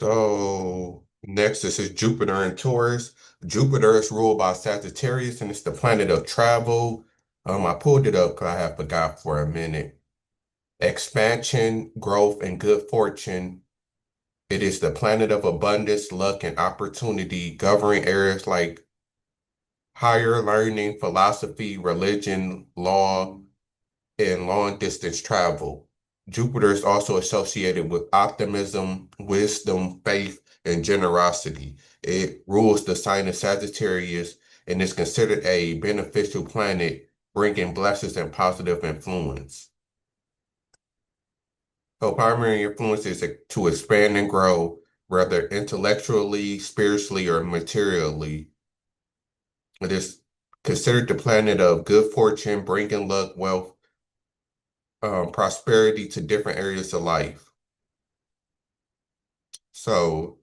So next, this is Jupiter in Taurus. Jupiter is ruled by Sagittarius, and it's the planet of travel. I pulled it up because I have forgot for a minute. Expansion, growth, and good fortune. It is the planet of abundance, luck, and opportunity, governing areas like higher learning, philosophy, religion, law, and long distance travel. Jupiter is also associated with optimism, wisdom, faith, and generosity. It rules the sign of Sagittarius and is considered a beneficial planet, bringing blessings and positive influence. So, primary influence is to expand and grow, whether intellectually, spiritually, or materially. It is considered the planet of good fortune, bringing luck, wealth, prosperity to different areas of life. So,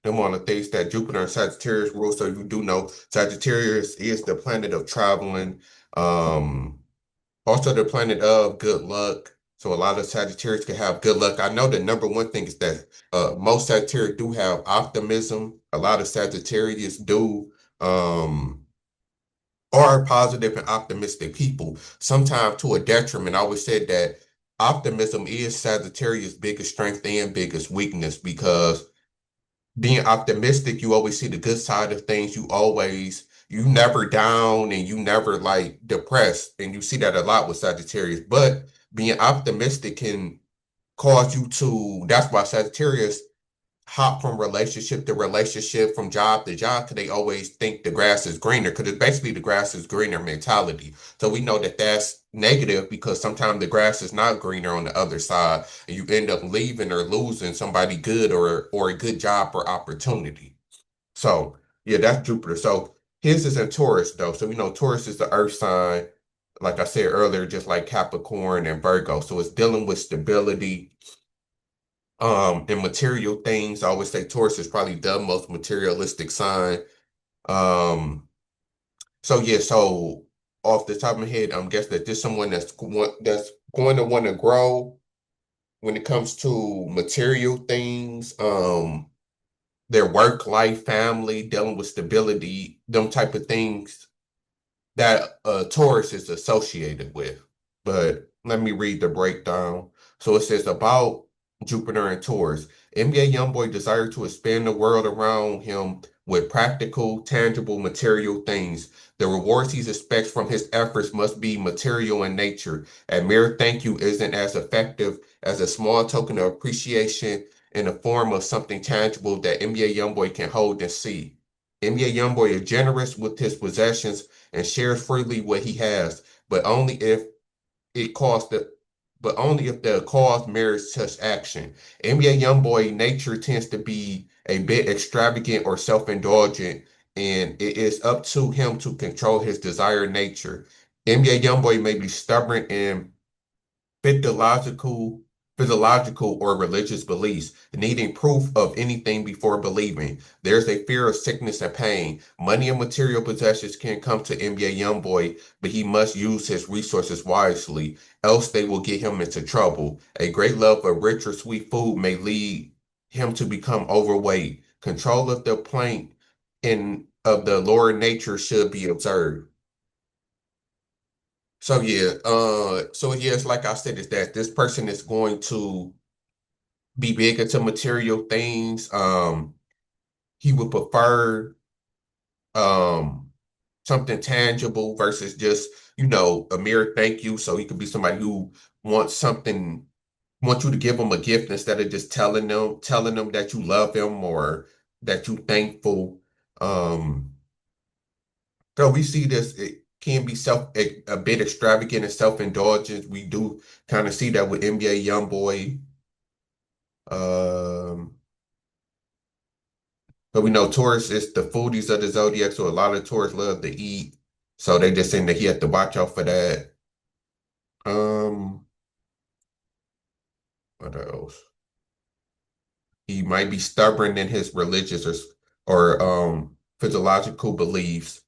them are the things that Jupiter and Sagittarius rule. So you do know Sagittarius is the planet of traveling, um, also the planet of good luck. So a lot of Sagittarius can have good luck. I know the number one thing is that most Sagittarius do have optimism. A lot of Sagittarius do are positive and optimistic people, sometimes to a detriment. I always said that optimism is Sagittarius' biggest strength and biggest weakness because being optimistic, you always see the good side of things. You never down and you never like depressed. And you see that a lot with Sagittarius. But being optimistic can cause you to, that's why Sagittarius hop from relationship to relationship, from job to job, because they always think the grass is greener, because it's basically the grass is greener mentality. So we know that that's negative because sometimes the grass is not greener on the other side, and you end up leaving or losing somebody good or a good job or opportunity. So yeah, that's Jupiter. So his is in Taurus though. So we know Taurus is the earth sign, like I said earlier, just like Capricorn and Virgo. So it's dealing with stability, and material things. I always say Taurus is probably the most materialistic sign. Um, so yeah, so off the top of my head, I'm guessing that this someone that's going to want to grow when it comes to material things, their work life, family, dealing with stability, them type of things that Taurus is associated with. But let me read the breakdown. So it says about Jupiter and Taurus. NBA Youngboy desired to expand the world around him with practical, tangible, material things. The rewards he expects from his efforts must be material in nature. A mere thank you isn't as effective as a small token of appreciation in the form of something tangible that NBA Youngboy can hold and see. NBA Youngboy is generous with his possessions and shares freely what he has, but only if it costs the but only if the cause merits such action. NBA Youngboy nature tends to be a bit extravagant or self-indulgent, and it is up to him to control his desired nature. NBA Youngboy may be stubborn and physiological, physiological or religious beliefs, needing proof of anything before believing. There's a fear of sickness and pain. Money and material possessions can come to NBA Youngboy, but he must use his resources wisely, else they will get him into trouble. A great love of rich or sweet food may lead him to become overweight. Control of the plank in of the lower nature should be observed. So yeah, so yes, like I said, is that this person is going to be big into material things. He would prefer um something tangible versus just, a mere thank you. So he could be somebody who wants something, wants you to give them a gift instead of just telling them that you love them or that you thankful. Um, so we see this, it can be a bit extravagant and self-indulgent. We do kind of see that with NBA Youngboy. Um, but we know Taurus is the foodies of the zodiac, so a lot of Taurus love to eat. So they just saying that he had to watch out for that. Um, what else? He might be stubborn in his religious or physiological beliefs,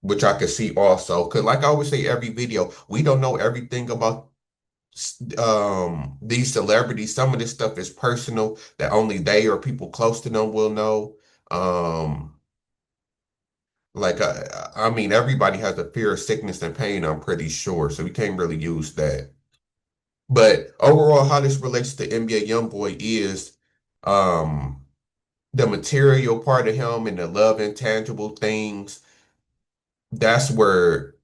which I could see also. Because like I always say every video, we don't know everything about these celebrities, some of this stuff is personal that only they or people close to them will know. Um, like I mean, everybody has a fear of sickness and pain, I'm pretty sure, so we can't really use that. But overall, how this relates to NBA Youngboy is um the material part of him and the love intangible things. That's where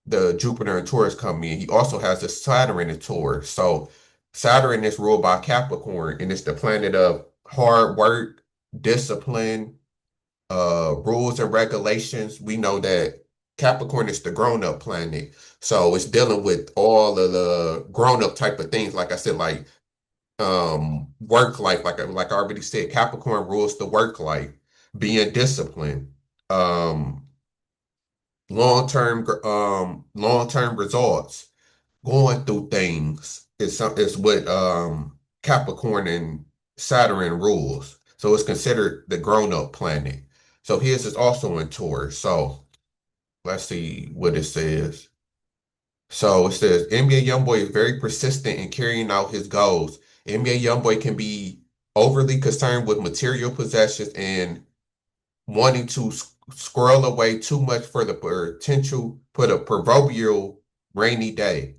the Jupiter and Taurus come in. He also has the Saturn in Taurus. So Saturn is ruled by Capricorn, and it's the planet of hard work, discipline, rules and regulations. We know that Capricorn is the grown-up planet. So it's dealing with all of the grown-up type of things. Like I said, like work life, like I already said, Capricorn rules the work life, being disciplined. Um long-term results, going through things is what Capricorn and Saturn rules. So it's considered the grown-up planet. So his is also in Taurus. So let's see what it says. So it says NBA Youngboy is very persistent in carrying out his goals. NBA Youngboy can be overly concerned with material possessions and wanting to squirrel away too much for the potential for the proverbial rainy day.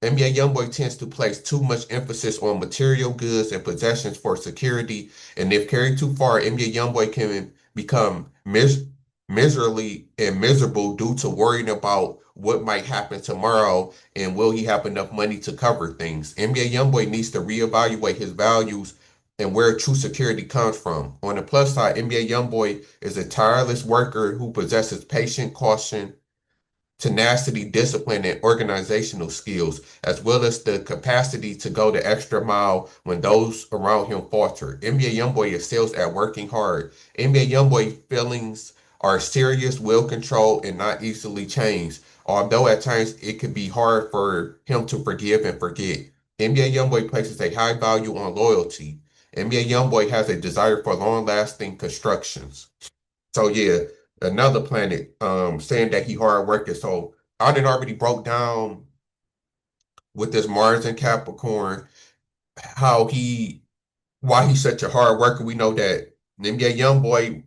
NBA Youngboy tends to place too much emphasis on material goods and possessions for security, and if carried too far, NBA Youngboy can become miserably and miserable due to worrying about what might happen tomorrow and will he have enough money to cover things. NBA Youngboy needs to reevaluate his values and where true security comes from. On the plus side, NBA Youngboy is a tireless worker who possesses patient caution, tenacity, discipline, and organizational skills, as well as the capacity to go the extra mile when those around him falter. NBA Youngboy excels at working hard. NBA Youngboy feelings are serious, well-controlled, and not easily changed, although at times it can be hard for him to forgive and forget. NBA Youngboy places a high value on loyalty. NBA Youngboy has a desire for long-lasting constructions. So yeah, another planet saying that he hard working. So I did already broke down with this Mars and Capricorn how he why he's such a hard worker. We know that NBA Youngboy,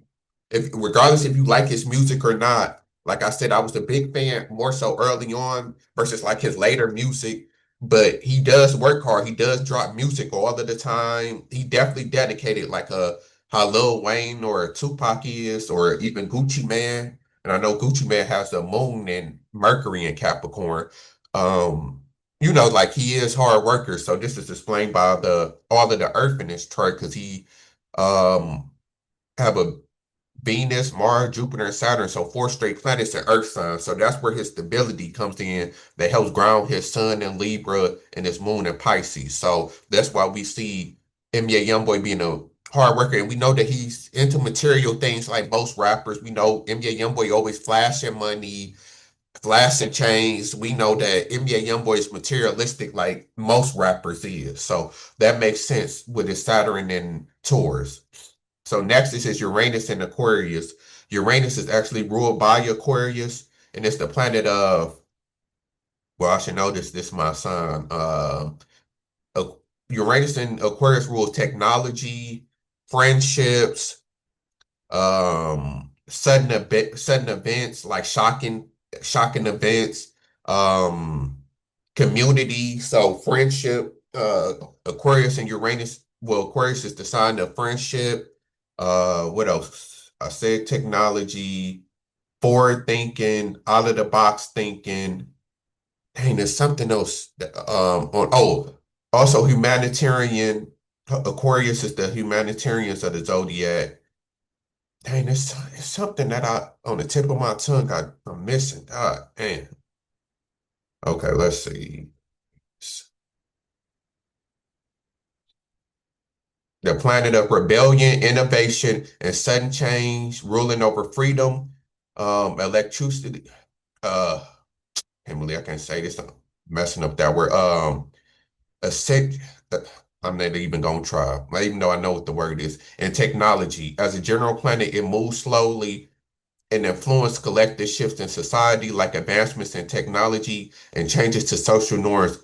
if regardless if you like his music or not, like I said, I was a big fan more so early on versus like his later music. But he does work hard. He does drop music all of the time. He definitely dedicated like a how Lil Wayne or Tupac is, or even Gucci Man. And I know Gucci Man has the moon and Mercury in Capricorn. Um, like he is hard worker. So this is explained by the all of the Earth in his chart because he um have a Venus, Mars, Jupiter, and Saturn. So four straight planets in Earth signs. So that's where his stability comes in. That helps ground his sun in Libra and his moon in Pisces. So that's why we see NBA Youngboy being a hard worker. And we know that he's into material things like most rappers. We know NBA Youngboy always flashing money, flashing chains. We know that NBA Youngboy is materialistic like most rappers is. So that makes sense with his Saturn and Taurus. So next is his Uranus and Aquarius. Uranus is actually ruled by Aquarius, and it's the planet of, well, I should know this. This is my sign. Aqu- Uranus and Aquarius rules technology, friendships, sudden events like shocking events, community. So friendship, Aquarius and Uranus. Well, Aquarius is the sign of friendship. What else? I said technology, forward thinking, out of the box thinking. Dang, there's something else also humanitarian. Aquarius is the humanitarians of the zodiac. Dang, it's something that I on the tip of my tongue I'm missing. God damn. Okay, let's see. The planet of rebellion, innovation, and sudden change, ruling over freedom, electricity. Uh, Emily, I can't say this. I'm messing up that word. A set. I'm not even gonna try, even though I know what the word is. And technology, as a general planet, it moves slowly and influence collective shifts in society, like advancements in technology and changes to social norms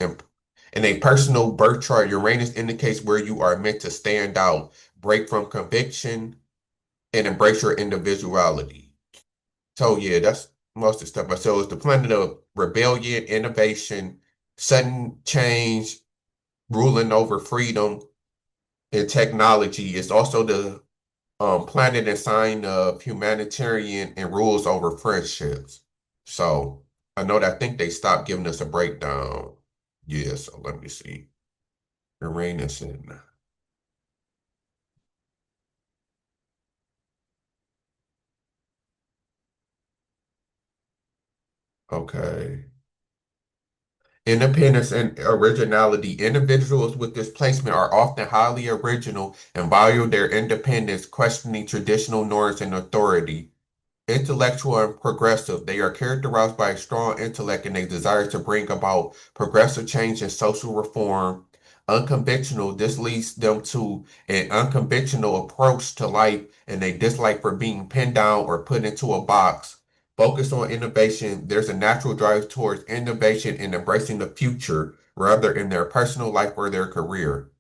In a personal birth chart, Uranus indicates where you are meant to stand out, break from conviction, and embrace your individuality. So yeah, that's most of the stuff. So it's the planet of rebellion, innovation, sudden change, ruling over freedom and technology. It's also the planet and sign of humanitarian and rules over friendships. So I know that I think they stopped giving us a breakdown. Yeah, so let me see. Uranus and okay. Independence and originality. Individuals with this placement are often highly original and value their independence, questioning traditional norms and authority. Intellectual and progressive. They are characterized by a strong intellect and a desire to bring about progressive change and social reform. Unconventional. This leads them to an unconventional approach to life and a dislike for being pinned down or put into a box. Focus on innovation. There's a natural drive towards innovation and embracing the future, rather in their personal life or their career.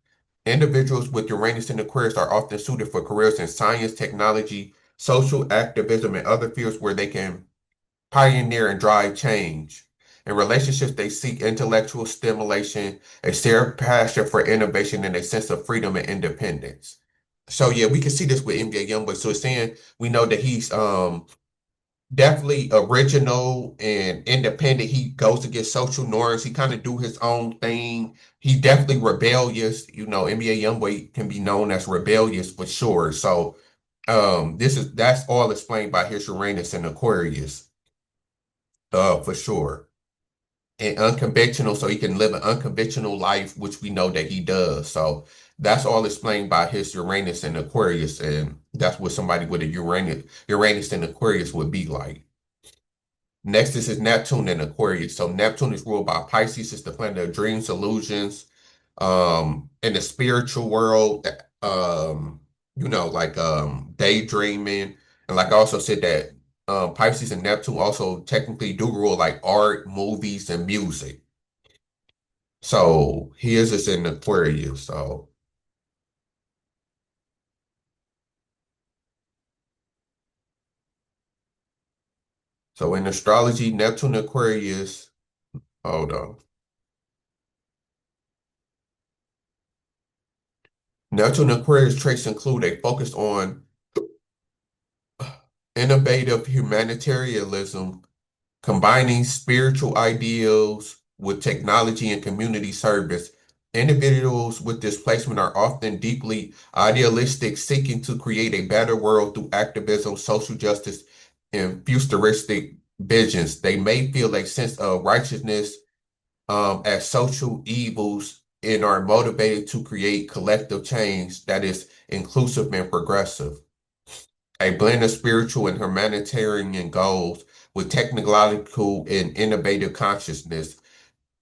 Individuals with Uranus in Aquarius are often suited for careers in science, technology, social activism, and other fields where they can pioneer and drive change. In relationships, they seek intellectual stimulation, a shared passion for innovation, and a sense of freedom and independence. So yeah, we can see this with NBA Youngboy. So it's saying we know that he's definitely original and independent. He goes against social norms. He kind of do his own thing. He definitely rebellious. You know, NBA Youngboy can be known as rebellious for sure. So that's all explained by his Uranus and Aquarius, for sure. And unconventional, so he can live an unconventional life, which we know that he does. So that's all explained by his Uranus and Aquarius, and that's what somebody with a Uranus and Aquarius would be like. Next is his Neptune and Aquarius. So Neptune is ruled by Pisces. It's the planet of dreams, illusions, in the spiritual world, like daydreaming. And like I also said that Pisces and Neptune also technically do rule like art, movies, and music. So his is in Aquarius. So in astrology, Neptune Aquarius, hold on. Neptune Aquarius traits include a focus on innovative humanitarianism, combining spiritual ideals with technology and community service. Individuals with displacement are often deeply idealistic, seeking to create a better world through activism, social justice, and futuristic visions. They may feel a sense of righteousness as social evils and are motivated to create collective change that is inclusive and progressive. A blend of spiritual and humanitarian goals with technological and innovative consciousness,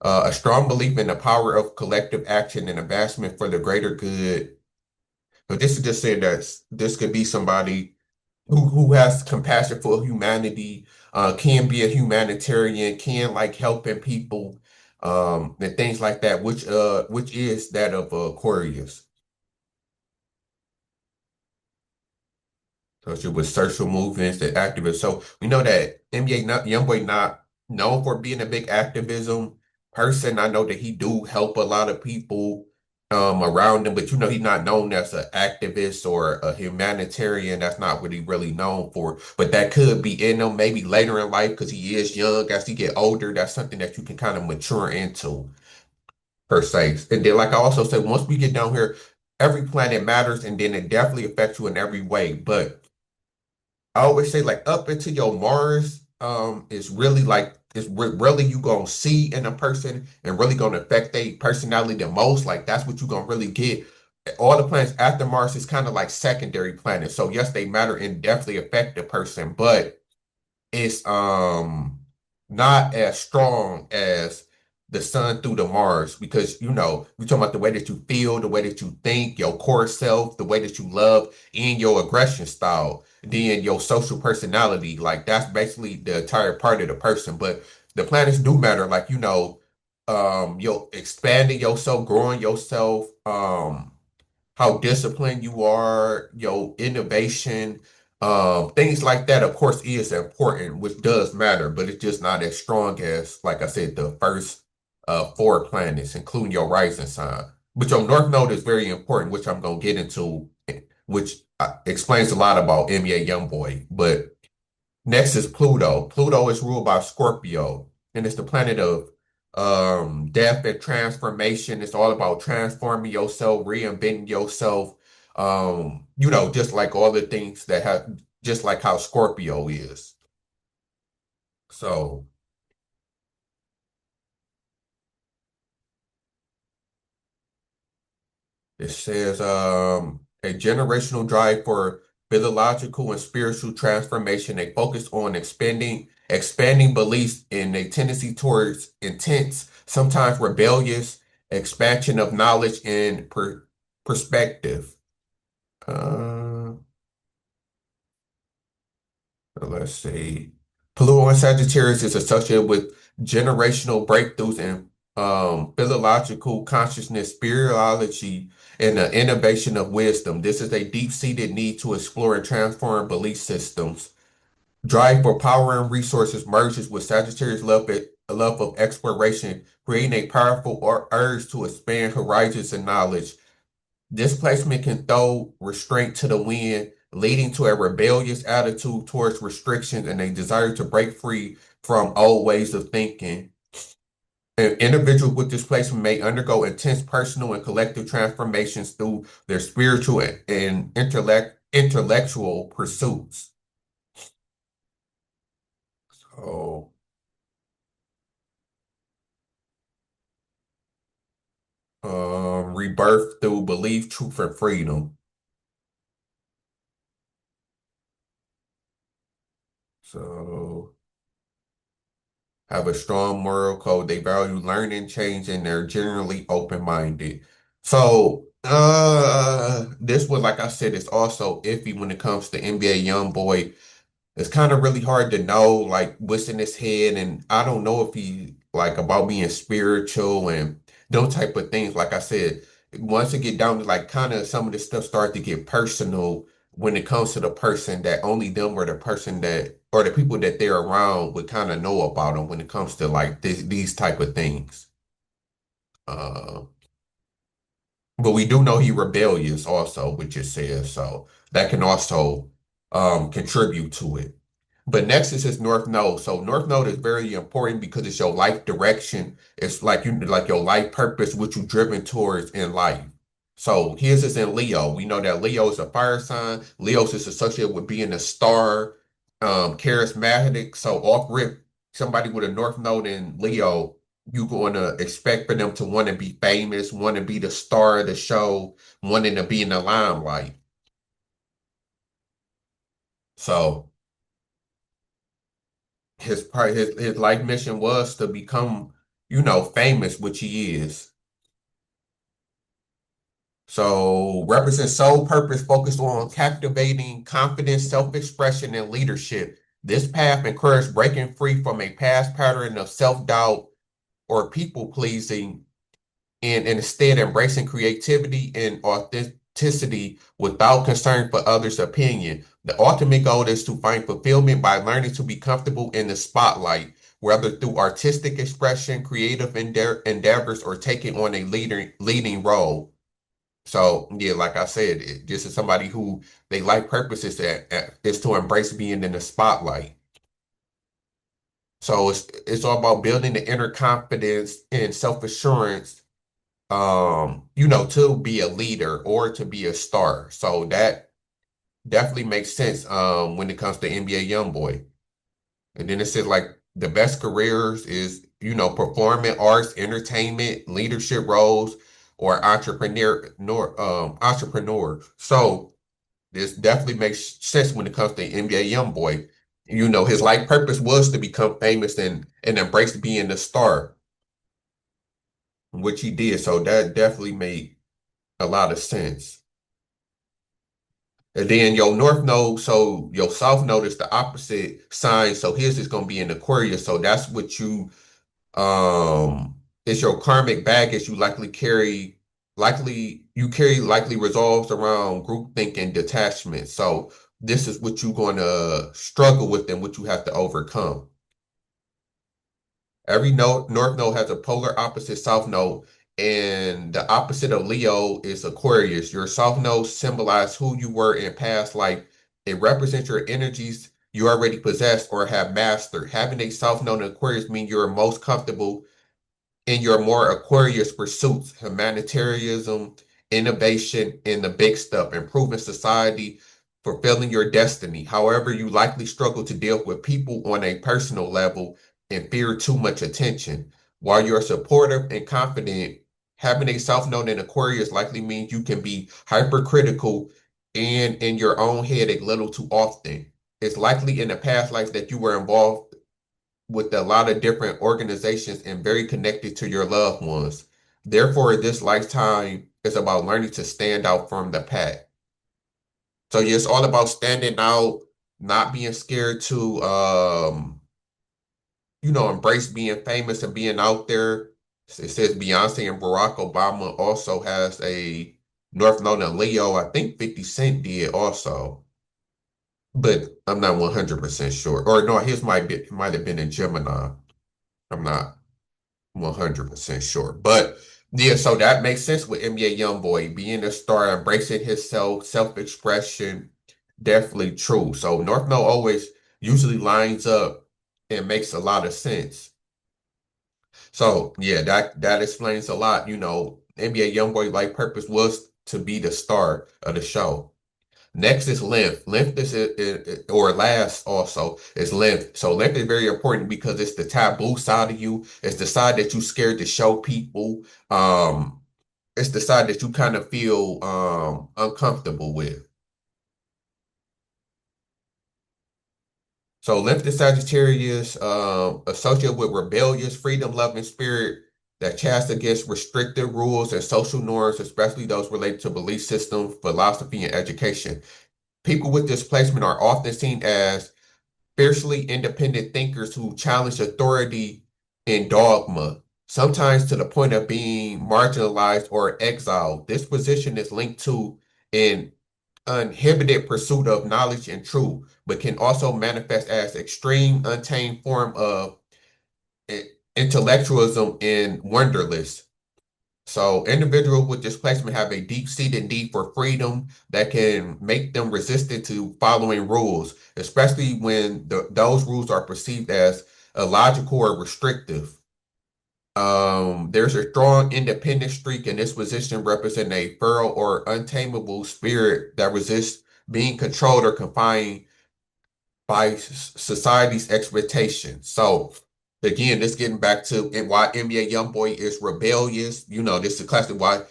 a strong belief in the power of collective action and advancement for the greater good. So this is just saying that this could be somebody who has compassion for humanity, can be a humanitarian, can like helping people, and things like that, which is that of Aquarius. So she was social movements and activists. So we know that NBA not Youngboy not known for being a big activism person. I know that he do help a lot of people around him, but you know he's not known as an activist or a humanitarian. That's not what he really known for. But that could be in him maybe later in life because he is young. As he get older, that's something that you can kind of mature into per se. And then, like I also said, once we get down here, every planet matters, and then it definitely affects you in every way. But I always say like up into your Mars, is really like really you gonna see in a person and really gonna affect their personality the most. Like that's what you gonna really get. All the planets after Mars is kind of like secondary planets. So yes, they matter and definitely affect the person, but it's not as strong as the sun through the Mars because you know we talking about the way that you feel, the way that you think, your core self, the way that you love, and your aggression style, then your social personality. Like that's basically the entire part of the person. But the planets do matter, like you know. You're expanding yourself, growing yourself, how disciplined you are, your innovation, things like that, of course, is important, which does matter, but it's just not as strong as, like I said, the first four planets, including your rising sign. But your North Node is very important, which I'm gonna get into, which explains a lot about NBA Youngboy. But next is Pluto. Pluto is ruled by Scorpio, and it's the planet of death and transformation. It's all about transforming yourself, reinventing yourself. Just like all the things that have, just like how Scorpio is. So it says a generational drive for philological and spiritual transformation. They focus on expanding beliefs and a tendency towards intense, sometimes rebellious expansion of knowledge and perspective. Uh, let's see. Pluto in Sagittarius is associated with generational breakthroughs in philological consciousness, spirituality, and the innovation of wisdom. This is a deep-seated need to explore and transform belief systems. Drive for power and resources merges with Sagittarius' love of exploration, creating a powerful urge to expand horizons and knowledge. Displacement can throw restraint to the wind, leading to a rebellious attitude towards restrictions and a desire to break free from old ways of thinking. And individuals with displacement may undergo intense personal and collective transformations through their spiritual and intellectual pursuits. So, rebirth through belief, truth, and freedom. So, have a strong moral code. They value learning, change, and they're generally open-minded. So, this was, like I said, it's also iffy when it comes to NBA Youngboy. It's kind of really hard to know like what's in his head, and I don't know if he like about being spiritual and those type of things. Like I said, once it get down to like kind of some of this stuff start to get personal when it comes to the person that only them or the person that or the people that they're around would kind of know about them when it comes to like these type of things. Uh, but we do know he rebellious also, which it says, so that can also contribute to it. But next is his North Node. So North Node is very important because it's your life direction. It's like your life purpose, what you're driven towards in life. So his is in Leo. We know that Leo is a fire sign. Leo's is associated with being a star, charismatic. So off rip, somebody with a North Node in Leo, you're going to expect for them to want to be famous, want to be the star of the show, wanting to be in the limelight. So his life mission was to become, famous, which he is. So represents sole purpose focused on captivating confidence, self-expression, and leadership. This path encouraged breaking free from a past pattern of self-doubt or people pleasing and instead embracing creativity and authenticity without concern for others' opinion. The ultimate goal is to find fulfillment by learning to be comfortable in the spotlight, whether through artistic expression, creative endeavors, or taking on a leading role. So yeah, like I said, this is somebody who they life purpose is to embrace being in the spotlight. So it's all about building the inner confidence and self-assurance to be a leader or to be a star. So that definitely makes sense when it comes to NBA Youngboy. And then it says like the best careers is, performing arts, entertainment, leadership roles, or entrepreneur. So this definitely makes sense when it comes to NBA Youngboy. His life purpose was to become famous and embrace being a star, which he did. So that definitely made a lot of sense. And then your north node, so your south node is the opposite sign. So his is gonna be in Aquarius. So that's what you um It's your karmic baggage you likely resolves around groupthink and detachment. So this is what you're going to struggle with and what you have to overcome. Every node, north node has a polar opposite south node, and the opposite of Leo is Aquarius. Your south node symbolizes who you were in past life. It represents your energies you already possess or have mastered. Having a south node in Aquarius means you're most comfortable in your more Aquarius pursuits, humanitarianism, innovation, and the big stuff, improving society, fulfilling your destiny. However, you likely struggle to deal with people on a personal level and fear too much attention. While you're supportive and confident, having a self known in Aquarius likely means you can be hypercritical and in your own head a little too often. It's likely in the past life that you were involved with a lot of different organizations and very connected to your loved ones. Therefore, this lifetime is about learning to stand out from the pack. So yeah, it's all about standing out, not being scared to embrace being famous and being out there. It says Beyonce and Barack Obama also has a North Node in Leo. I think 50 Cent did also, but I'm not 100% sure. Or no, his might have been in Gemini. I'm not 100% sure. But yeah, so that makes sense with NBA Youngboy being a star, embracing his self-expression, definitely true. So North Node always usually lines up and makes a lot of sense. So yeah, that explains a lot. NBA Youngboy life purpose was to be the star of the show. Next is length. Length or last also is length. So length is very important because it's the taboo side of you. It's the side that you scared to show people. It's the side that you kind of feel uncomfortable with. So length is Sagittarius, associated with rebellious, freedom-loving spirit that chasts against restrictive rules and social norms, especially those related to belief systems, philosophy, and education. People with this placement are often seen as fiercely independent thinkers who challenge authority and dogma, sometimes to the point of being marginalized or exiled. This position is linked to an uninhibited pursuit of knowledge and truth, but can also manifest as extreme, untamed form of intellectualism and wonderlust. So individuals with displacement have a deep-seated need for freedom that can make them resistant to following rules, especially when those rules are perceived as illogical or restrictive. There's a strong independent streak in this position representing a feral or untamable spirit that resists being controlled or confined by society's expectations. So again, this getting back to why NBA Youngboy is rebellious. This is classic why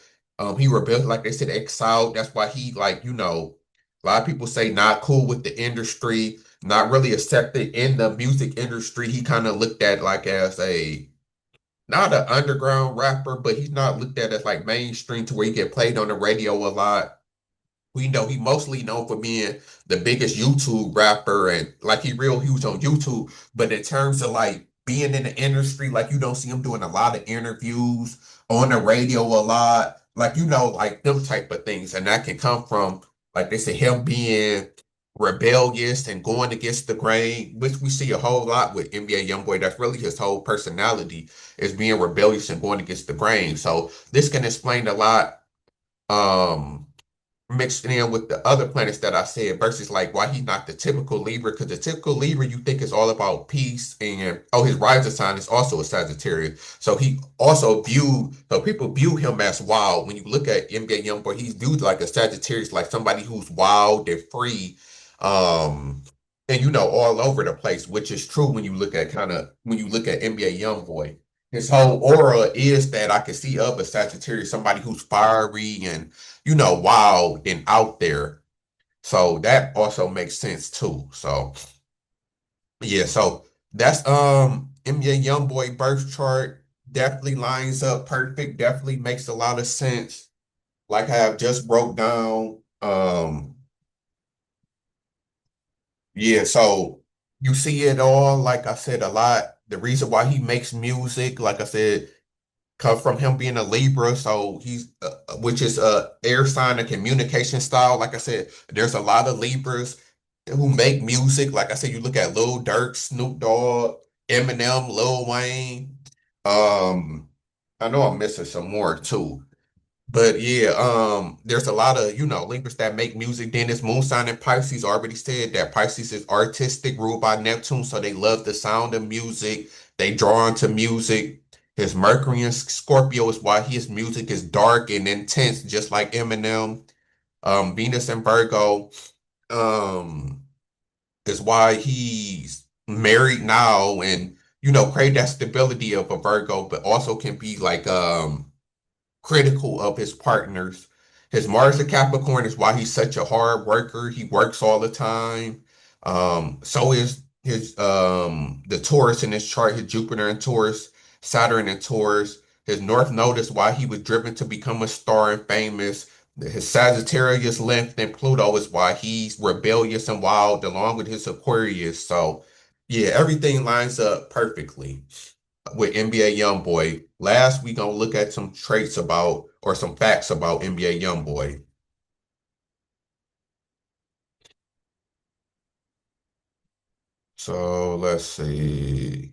he rebelled, like they said, exiled. That's why he a lot of people say not cool with the industry, not really accepted in the music industry. He kind of looked at like as a not an underground rapper, but he's not looked at as like mainstream to where he get played on the radio a lot. We know he mostly known for being the biggest YouTube rapper and like he real huge on YouTube. But in terms of like being in the industry, like you don't see him doing a lot of interviews on the radio a lot, like like them type of things. And that can come from, like they say, him being rebellious and going against the grain, which we see a whole lot with NBA Youngboy. That's really his whole personality is being rebellious and going against the grain. So this can explain a lot. Um, Mixed in with the other planets that I said versus like why he's not the typical Libra, because the typical Libra you think is all about peace and his rising sign is also a Sagittarius. So he also people view him as wild. When you look at NBA Youngboy, he's viewed like a Sagittarius, like somebody who's wild and free. And all over the place, which is true when you look at NBA Youngboy. His whole aura is that I can see of a Sagittarius, somebody who's fiery and wild and out there. So that also makes sense too. So yeah, so that's NBA Youngboy birth chart. Definitely lines up perfect, definitely makes a lot of sense. Like I have just broke down. Yeah, so you see it all, like I said, a lot. The reason why he makes music, like I said, come from him being a Libra, so he's which is a air sign and communication style. Like I said, there's a lot of Libras who make music. Like I said, you look at Lil Durk, Snoop Dogg, Eminem, Lil Wayne. Um, I know I'm missing some more too. But yeah, there's a lot of, Libras that make music. Then this moon sign in Pisces already said that Pisces is artistic, ruled by Neptune, so they love the sound of music. They draw into music. His Mercury in Scorpio is why his music is dark and intense, just like Eminem. Venus in Virgo, um, is why he's married now and, create that stability of a Virgo, but also can be like, critical of his partners. His Mars in Capricorn is why he's such a hard worker. He works all the time. So is his the Taurus in his chart, his Jupiter in Taurus, Saturn in Taurus. His North Node is why he was driven to become a star and famous. His Sagittarius length and Pluto is why he's rebellious and wild, along with his Aquarius. So, yeah, everything lines up perfectly with NBA Youngboy. Last, we gonna look at some traits about or some facts about NBA Youngboy. So let's see.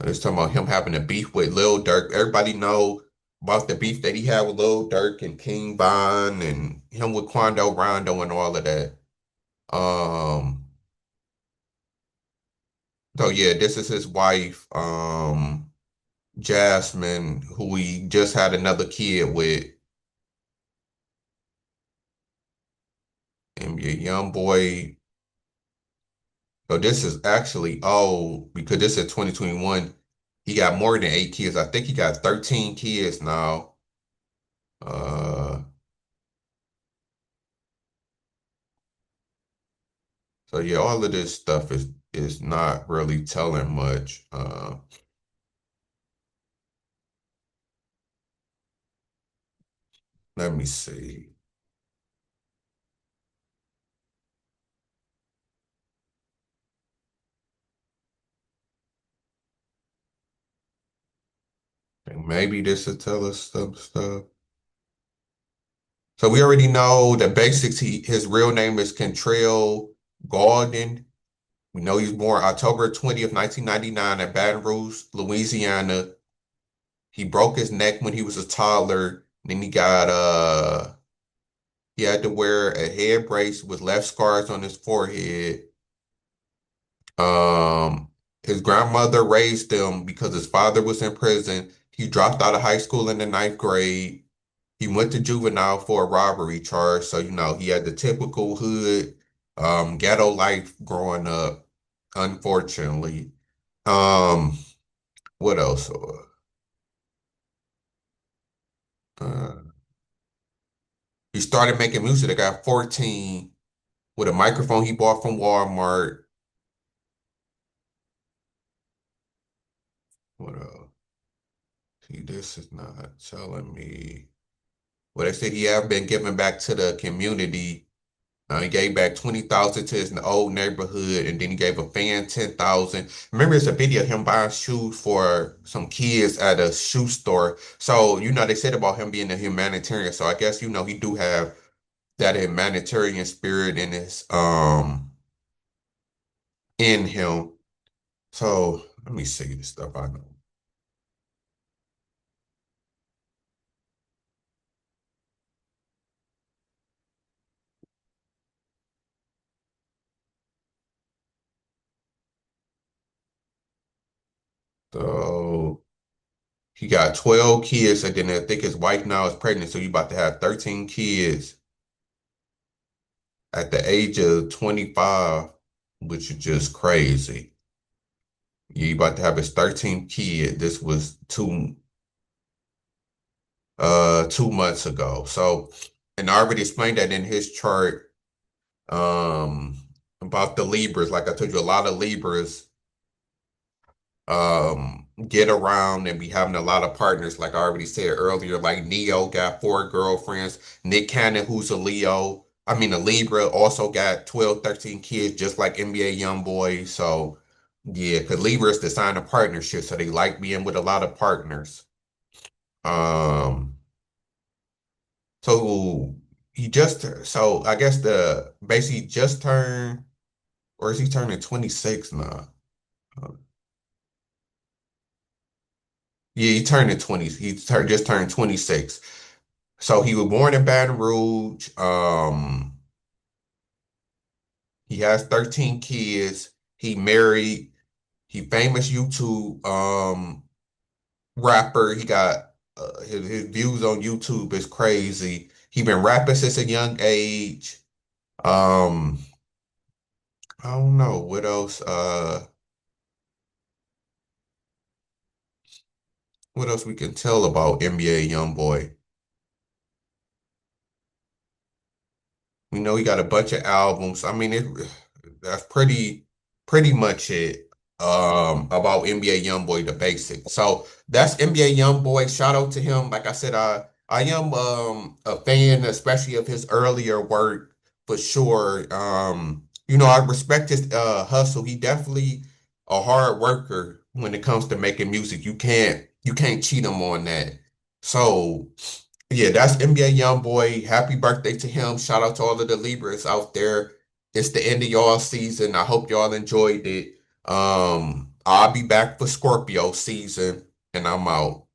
Let's talk about him having a beef with Lil Durk. Everybody know about the beef that he had with Lil Durk and King Von and him with Quando Rondo and all of that. Um, so yeah, this is his wife, Jasmine, who he just had another kid with. NBA Youngboy. So this is actually old because this is 2021. He got more than 8 kids. I think he got 13 kids now. Uh, so yeah, all of this stuff is not really telling much. Let me see. Maybe this will tell us some stuff. So we already know the basics. His real name is Kentrell Gaulden. We know he was born October 20th, 1999 at Baton Rouge, Louisiana. He broke his neck when he was a toddler. Then he had to wear a head brace with left scars on his forehead. Um, his grandmother raised him because his father was in prison. He dropped out of high school in the ninth grade. He went to juvenile for a robbery charge. So, he had the typical hood, ghetto life growing up, unfortunately. Um, what else? Uh, he started making music. I got 14 with a microphone he bought from Walmart. What else? See, this is not telling me. Well, they said he have been giving back to the community. He gave back 20,000 to his old neighborhood, and then he gave a fan 10,000. Remember, it's a video of him buying shoes for some kids at a shoe store. So, they said about him being a humanitarian. So I guess, he do have that humanitarian spirit in him. So let me see the stuff I know. So he got 12 kids, and then I think his wife now is pregnant, so you about to have 13 kids at the age of 25, which is just crazy. You about to have his 13th kid. This was 2 months ago. So, and I already explained that in his chart, um, about the Libras. Like I told you, a lot of Libras get around and be having a lot of partners, like I already said earlier. Like Neo got 4 girlfriends. Nick Cannon, who's a Leo. I mean, the Libra also got 12, 13 kids, just like NBA Youngboy. So, yeah, because Libra is the sign of partnership, so they like being with a lot of partners. Um, so so I guess the basically just turned, or is he turning 26 now? Uh, Yeah, he turned 20. Just turned 26. So he was born in Baton Rouge. He has 13 kids. He married. He famous YouTube rapper. He got his views on YouTube is crazy. He been rapping since a young age. Um, I don't know what else. What else we can tell about NBA YoungBoy? We know he got a bunch of albums. I mean, that's pretty much it about NBA YoungBoy, the basics. So that's NBA YoungBoy. Shout out to him. Like I said, I am a fan, especially of his earlier work for sure. I respect his hustle. He definitely a hard worker when it comes to making music. You can't cheat him on that. So yeah, that's NBA Youngboy. Happy birthday to him. Shout out to all of the Libras out there. It's the end of y'all season. I hope y'all enjoyed it. I'll be back for Scorpio season, and I'm out.